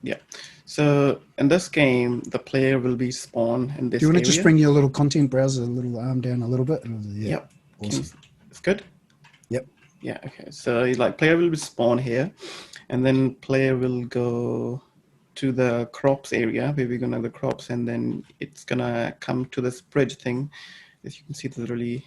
Yeah. So in this game, the player will be spawned in Do you this want to just area. bring your little content browser a little arm down a little bit? Yeah, Yep. Can you, awesome. it's good. Yep. Yeah. Okay. So like player will be spawned here, and then player will go to the crops area where we're gonna have the crops, and then it's gonna come to this bridge thing. As you can see, there's a really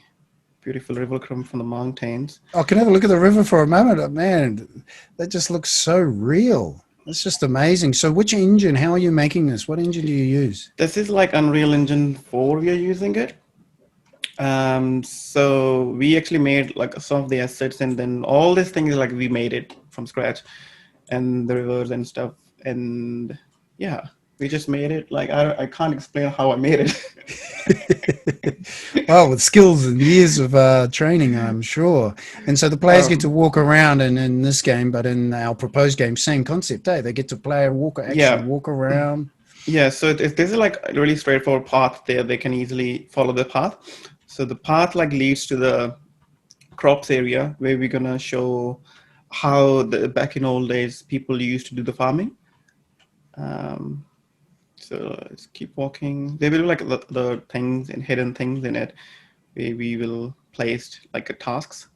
beautiful river coming from the mountains. I can have a look at the river for a moment. Man, that just looks so real. That's just amazing. So, which engine? How are you making this? What engine do you use? This is like Unreal Engine 4 we are using it. So we actually made like some of the assets, and then all these things like we made it from scratch, and the rivers and stuff, and yeah, we just made it. Like I can't explain how I made it. Well, with skills and years of training, I'm sure. And so the players get to um, walk around, and in this game, but in our proposed game, same concept. They get to play and walk, actually yeah, walk around. yeah. So this is like a really straightforward path. There, they can easily follow the path. So the path like leads to the crops area where we're gonna show how the back in old days people used to do the farming. Um, So let's keep walking. There will be like the things and hidden things in it where we will place like a tasks.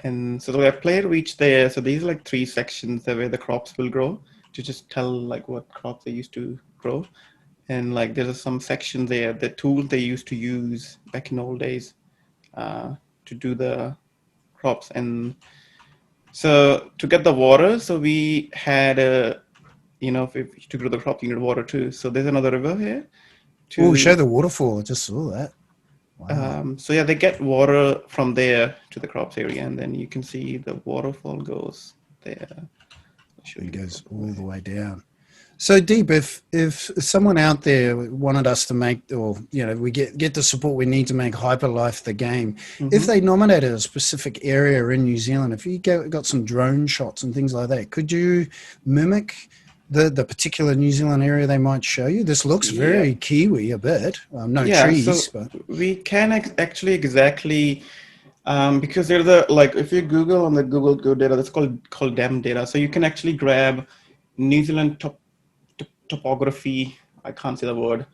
And so the player reached there. So these are like three sections where the crops will grow to just tell like what crops they used to grow. And like there's some section there, the tools they used to use back in old days to do the crops. And so to get the water, so we had a, if to grow the crop, you need water too. So there's another river here Oh, show to the waterfall. I just saw that. Wow. so yeah, they get water from there to the crops area, and then you can see the waterfall goes there. I'll show It you goes proper all way. the way down. So Deep, if someone out there wanted us to make, or we get the support we need to make Hyperlife the game, if Hmm. they nominated a specific area in New Zealand, if you got some drone shots and things like that, could you mimic the particular New Zealand area they might show you? This looks Yeah, very Kiwi a bit. No yeah. trees, So but we can actually exactly because there's a like if you Google on the Google Go data, that's called DEM data. So you can actually grab New Zealand topography. I can't say the word.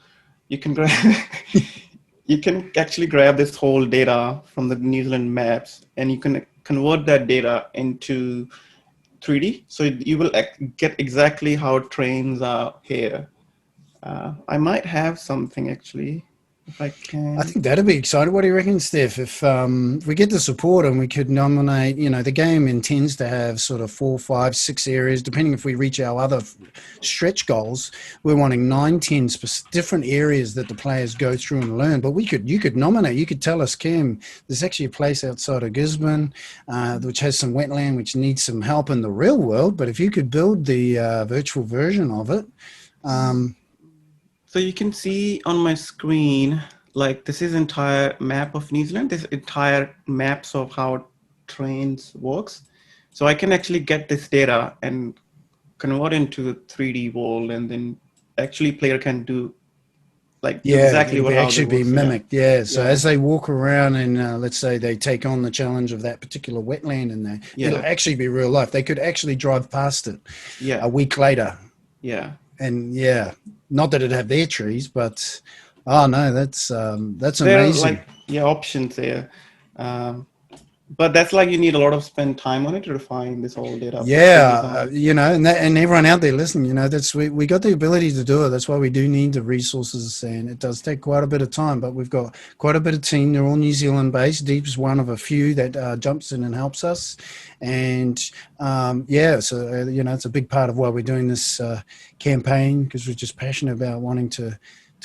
You can grab you can actually grab this whole data from the New Zealand maps, and you can convert that data into 3D. So you will get exactly how trains are here. I might have something actually, if I I can. think that'd be exciting. What do you reckon, Steph? If we get the support and we could nominate, the game intends to have sort of 4, 5, 6 areas, depending if we reach our other stretch goals. We're wanting 9, 10 different areas that the players go through and learn. But you could nominate. You could tell us, Cam, there's actually a place outside of Gisborne, which has some wetland, which needs some help in the real world. But if you could build the virtual version of it, um, So you can see on my screen, like this is entire map of New Zealand. This entire maps of how trains works. So I can actually get this data and convert into a 3D world, and then actually player can do yeah, exactly it'll what be how they actually be works. Yeah, mimicked. Yeah. So yeah, as they walk around and let's say they take on the challenge of that particular wetland in there, it'll yeah, actually be real life. They could actually drive past it yeah, a week later. yeah. And yeah, not that it'd have their trees, but oh no, that's There are amazing. like yeah options there. Um, but that's like you need a lot of spend time on it to refine this whole data, put the Yeah, design. and everyone out there listening, that's we got the ability to do it. That's why we do need the resources, and it does take quite a bit of time. But we've got quite a bit of team. They're all New Zealand based. Deep's one of a few that jumps in and helps us, and yeah, so it's a big part of why we're doing this campaign, because we're just passionate about wanting to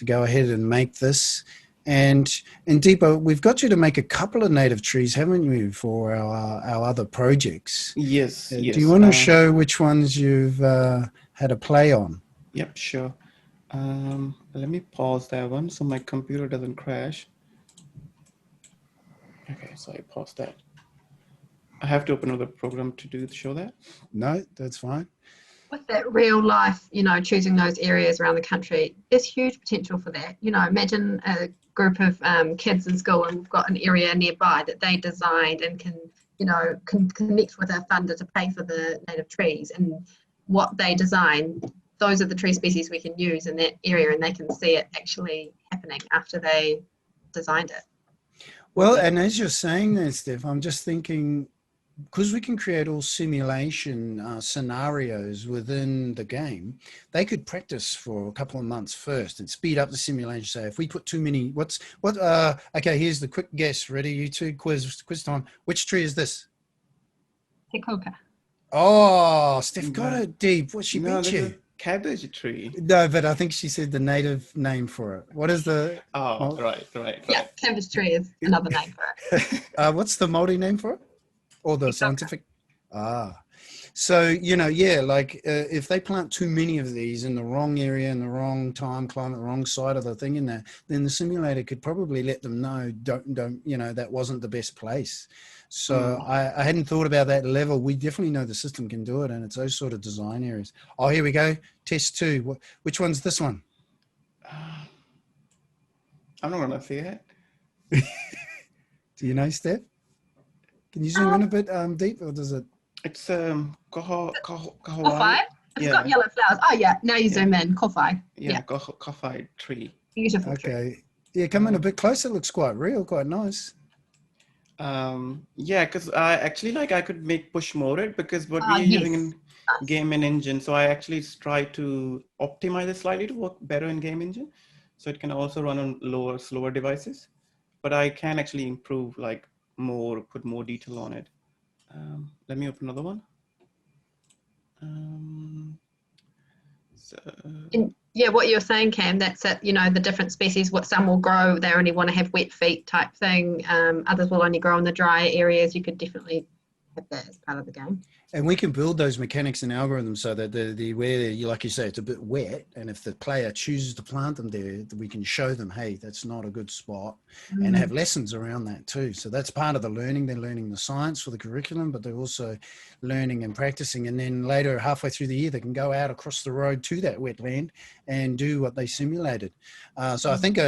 go ahead and make this. And Deepa, we've got you to make a couple of native trees, haven't you, for our other projects? Yes, Do you yes. want to show which ones you've had a play on? Yep, sure. Let me pause that one so my computer doesn't crash. Okay, so I paused that. I have to open another program to show that. No, that's fine. With that real life, choosing those areas around the country, there's huge potential for that. Imagine a group of kids in school and we've got an area nearby that they designed and can connect with our funder to pay for the native trees. And what they design, those are the tree species we can use in that area, and they can see it actually happening after they designed it. Well, and as you're saying that, Steph, I'm just thinking, because we can create all simulation scenarios within the game, they could practice for a couple of months first and speed up the simulation. So if we put too many, okay, here's the quick guess. Ready, you two, quiz time. Which tree is this? Te koka. Oh, Steph got it deep. What, she No, beat this you? is cabbage tree. No, but I think she said the native name for it. What is the... Oh, right. Yeah, cabbage tree is another name for it. what's the Māori name for it? Or the scientific? So, yeah, like if they plant too many of these in the wrong area, in the wrong time, climate, wrong side of the thing in there, then the simulator could probably let them know, don't, that wasn't the best place. So I hadn't thought about that level. We definitely know the system can do it, and it's those sort of design areas. Oh, here we go. Test 2. Which one's this one? I'm not going to say it. Do you know, Steph? Can you zoom in a bit deep, or does it? It's Kahawai. Kowhai. It's Yeah. got yellow flowers. Oh yeah, now you zoom in. Kowhai. Yeah, Kahawai tree. Beautiful tree. Okay. Yeah, come in a bit closer. It looks quite real, quite nice. Yeah, because I actually I could push more it, because what we're Yes. using in game and engine, so I actually try to optimize it slightly to work better in game engine, so it can also run on slower devices, but I can actually improve more, put more detail on it. Let me open another one. And yeah, what you're saying, Cam, that's it. The different species, what some will grow, they only want to have wet feet type thing. Others will only grow in the dry areas. You could definitely have that as part of the game. And we can build those mechanics and algorithms so that where you, like you say, it's a bit wet, and if the player chooses to plant them there, we can show them, hey, that's not a good spot, and have lessons around that too. So that's part of the learning. They're learning the science for the curriculum, but they're also learning and practicing. And then later, halfway through the year, they can go out across the road to that wetland and do what they simulated. So I think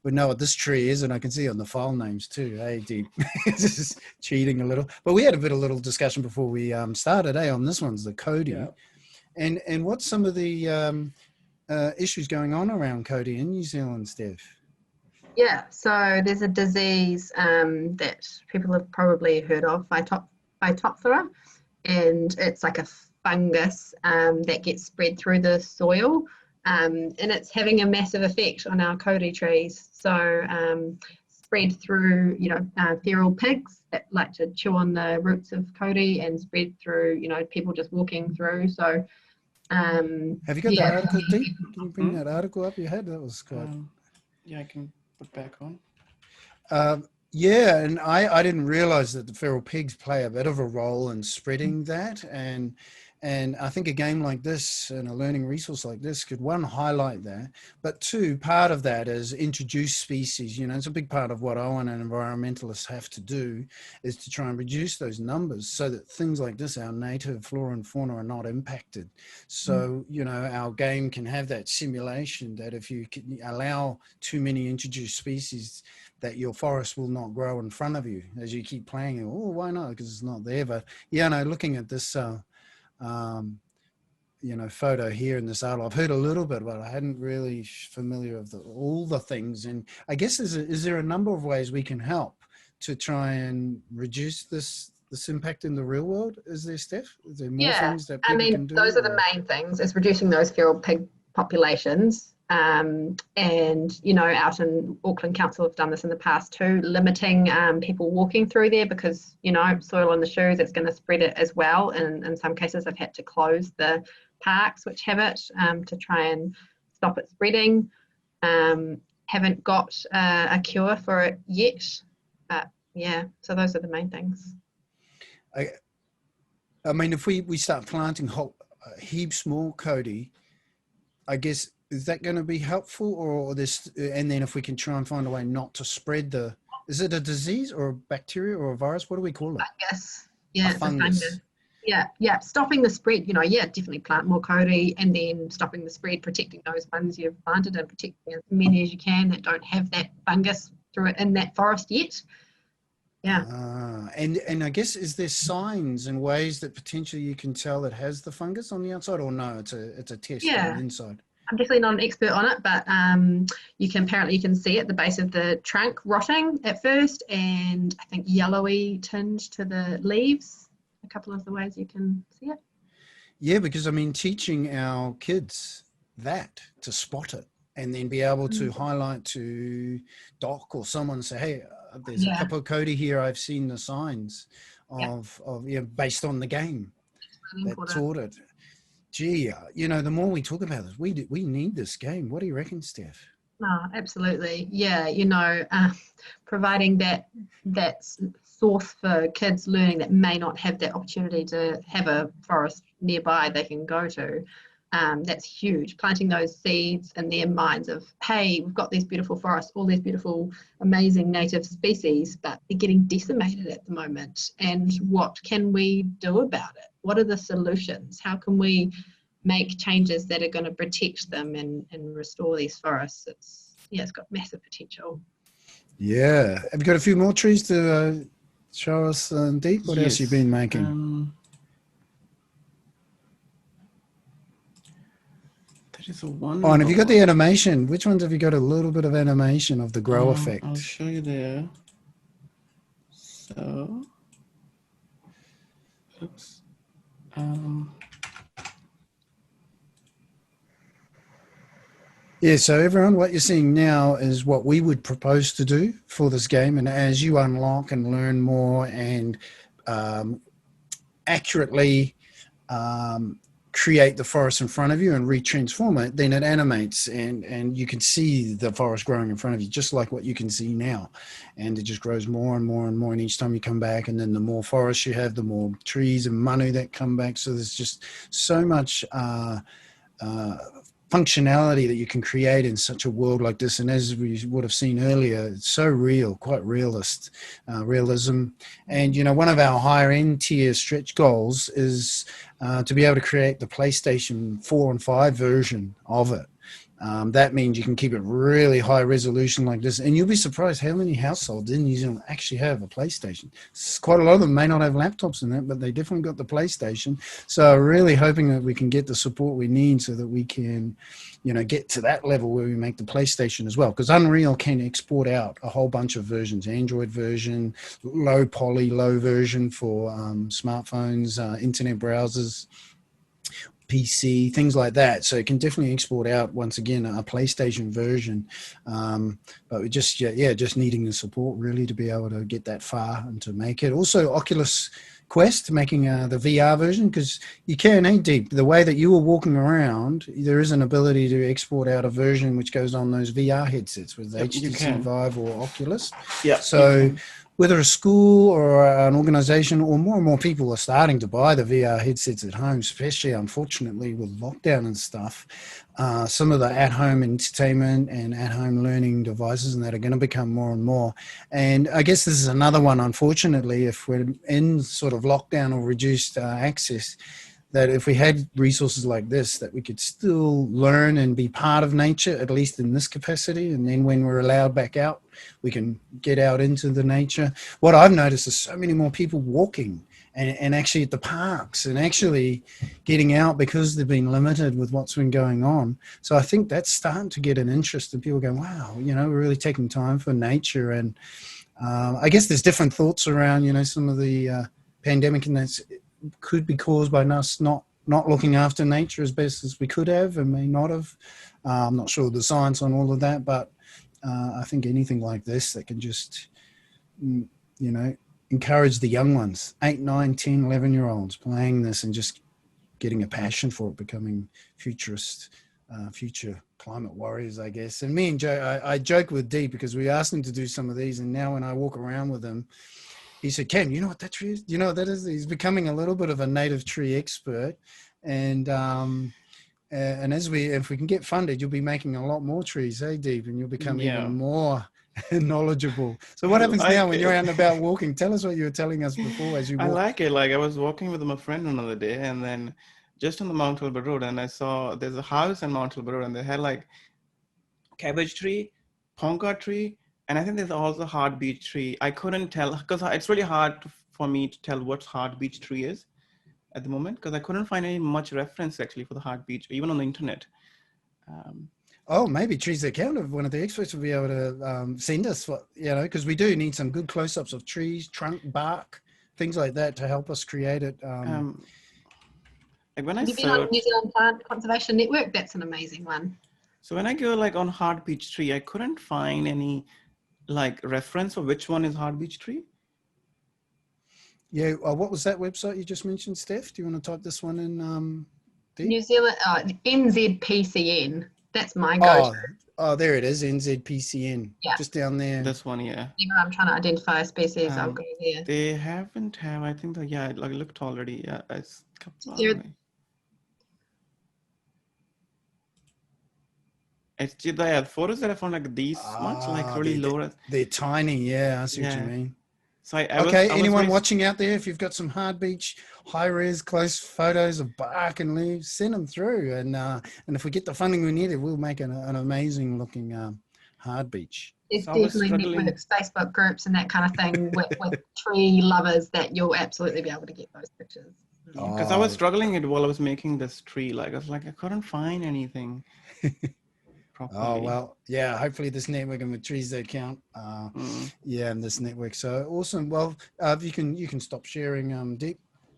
we know what this tree is, and I can see on the file names too. Hey, deep, this is cheating a little. But we had a little discussion before we started. On this one's the Cody, and what's some of the issues going on around Cody in New Zealand, Steph? Yeah, so there's a disease that people have probably heard of, Phytophthora, and it's like a fungus that gets spread through the soil. And it's having a massive effect on our Cody trees. So spread through, feral pigs that like to chew on the roots of Cody, and spread through, people just walking through. So have you got that article, Deep? Can you bring that article up you had? That was quite... yeah, I can put back on. Yeah, and I didn't realize that the feral pigs play a bit of a role in spreading that, and I think a game like this and a learning resource like this could, one, highlight that, but two, part of that is introduce species. It's a big part of what Owen and environmentalists have to do, is to try and reduce those numbers so that things like this, our native flora and fauna, are not impacted. So, our game can have that simulation that if you can allow too many introduced species, that your forest will not grow in front of you as you keep playing. Oh, why not? Because it's not there. But yeah, no, looking at this, photo here in this article, I've heard a little bit, but I hadn't really familiar of all the things. And I guess is there a number of ways we can help to try and reduce this impact in the real world? Is there, Steph? Is there more things that people can do? Those are the main things, is reducing those feral pig populations. And out in Auckland Council have done this in the past too, limiting people walking through there, because soil on the shoes, it's going to spread it as well, and in some cases they've had to close the parks which have it to try and stop it spreading. Haven't got a cure for it yet, but yeah, so those are the main things. I mean, if we start planting heaps more Cody, I guess, is that going to be helpful, or this? And then if we can try and find a way not to spread is it a disease or a bacteria or a virus? What do we call it? Fungus. Yeah, a fungus. Yeah. Stopping the spread. Definitely plant more Cody, and then stopping the spread, protecting those ones you've planted, and protecting as many as you can that don't have that fungus in that forest yet. Yeah. And I guess, is there signs and ways that potentially you can tell it has the fungus on the outside, or no, it's a test on the Yeah. inside? I'm definitely not an expert on it, but you can see at the base of the trunk rotting at first, and I think yellowy tinge to the leaves. A couple of the ways you can see it. Yeah, because I mean, teaching our kids that to spot it and then be able to Mm. highlight to Doc or someone, say, hey, there's a Yeah, Capocoda here. I've seen the signs yeah, of based on the game really that important. taught it. Gee, the more we talk about this, we need this game. What do you reckon, Steph? No, absolutely. Yeah, providing that source for kids learning that may not have that opportunity to have a forest nearby they can go to. That's huge. Planting those seeds in their minds of, hey, we've got these beautiful forests, all these beautiful, amazing native species, but they're getting decimated at the moment. And what can we do about it? What are the solutions? How can we make changes that are going to protect them and restore these forests? It's got massive potential. Yeah. Have you got a few more trees to show us, Deep? What else you Yes. been making? There is a one Oh, and have more you got the one. animation? Which ones have you got a little bit of animation of the grow I'll effect? show you there. So, oops. Yeah, so everyone, what you're seeing now is what we would propose to do for this game. And as you unlock and learn more and um, accurately create the forest in front of you and retransform it, then it animates and you can see the forest growing in front of you, just like what you can see now. And it just grows more and more and more. And each time you come back, and then the more forest you have, the more trees and manu that come back. So there's just so much functionality that you can create in such a world like this. And as we would have seen earlier, it's so real, quite realism. And one of our higher end tier stretch goals is to be able to create the PlayStation 4 and 5 version of it. That means you can keep it really high resolution like this, and you'll be surprised how many households in New Zealand actually have a PlayStation. Quite a lot of them may not have laptops in it, but they definitely got the PlayStation. So really hoping that we can get the support we need so that we can, get to that level where we make the PlayStation as well. Because Unreal can export out a whole bunch of versions: Android version, low poly, low version for smartphones, internet browsers, PC, things like that. So it can definitely export out, once again, a PlayStation version. But we just needing the support really to be able to get that far and to make it. Also, Oculus Quest making the VR version, because you can, Deep, the way that you were walking around, there is an ability to export out a version which goes on those VR headsets with Yep, you HTC can. Vive or Oculus. Yeah. So whether a school or an organization, or more and more people are starting to buy the VR headsets at home, especially, unfortunately, with lockdown and stuff. Some of the at-home entertainment and at-home learning devices and that are going to become more and more. And I guess this is another one, unfortunately, if we're in sort of lockdown or reduced access, that if we had resources like this, that we could still learn and be part of nature, at least in this capacity. And then when we're allowed back out, we can get out into the nature. What I've noticed is so many more people walking and actually at the parks and actually getting out, because they've been limited with what's been going on. So I think that's starting to get an interest, and people going, wow, we're really taking time for nature. And I guess there's different thoughts around, some of the pandemic, and that's could be caused by us not looking after nature as best as we could have and may not have. I'm not sure the science on all of that, but I think anything like this that can just, encourage the young ones, 8, 9, 10, 11-year-olds playing this and just getting a passion for it, becoming futurist, future climate warriors, I guess. And me and Joe, I joke with Dee because we asked him to do some of these, and now when I walk around with him, he said, Cam, you know what that tree is? You know what that is? He's becoming a little bit of a native tree expert. And if we can get funded, you'll be making a lot more trees, Deep? And you'll become even more knowledgeable. So what I happens now like when you're it. out and about walking? Tell us what you were telling us before as you I walk. like it. Like, I was walking with my friend another day, and then just on the Mount Albert Road, and I saw there's a house in Mount Albert Road, and they had like cabbage tree, ponga tree, And I think there's also hard beech tree. I couldn't tell because it's really hard for me to tell what hard beech tree is at the moment because I couldn't find any much reference actually for the hard beech, even on the internet. Oh, maybe Trees That Count, one of the experts will be able to send us what, because we do need some good close-ups of trees, trunk, bark, things like that to help us create it. Like when I Have you been on New search, Zealand Plant Conservation Network? That's an amazing one. so when I go like on hard beech tree, I couldn't find any like reference for which one is hard beech tree. Yeah, what was that website you just mentioned, Steph? Do you want to type this one in? New Zealand, NZPCN. That's my go-to. Oh, there it is, NZPCN. Yeah. Just down there. This one, yeah. Whenever I'm trying to identify a species, I'll go there. They haven't have. I think that like I looked already. Yeah, it's a couple. It's the photos that I found like these much like really low. They're tiny. Yeah, I see what you mean. So anyone watching out there, if you've got some hard beech, high res, close photos of bark and leaves, send them through. And if we get the funding we need, we'll make an amazing looking hard beech. There's definitely networks, Facebook groups and that kind of thing with tree lovers that you'll absolutely be able to get those pictures. Because I was struggling while I was making this tree. Like I was like, I couldn't find anything. Oh, well, yeah, hopefully this network and with Trees That Count. Yeah, and this network. So awesome. Well, if you can stop sharing, Deep.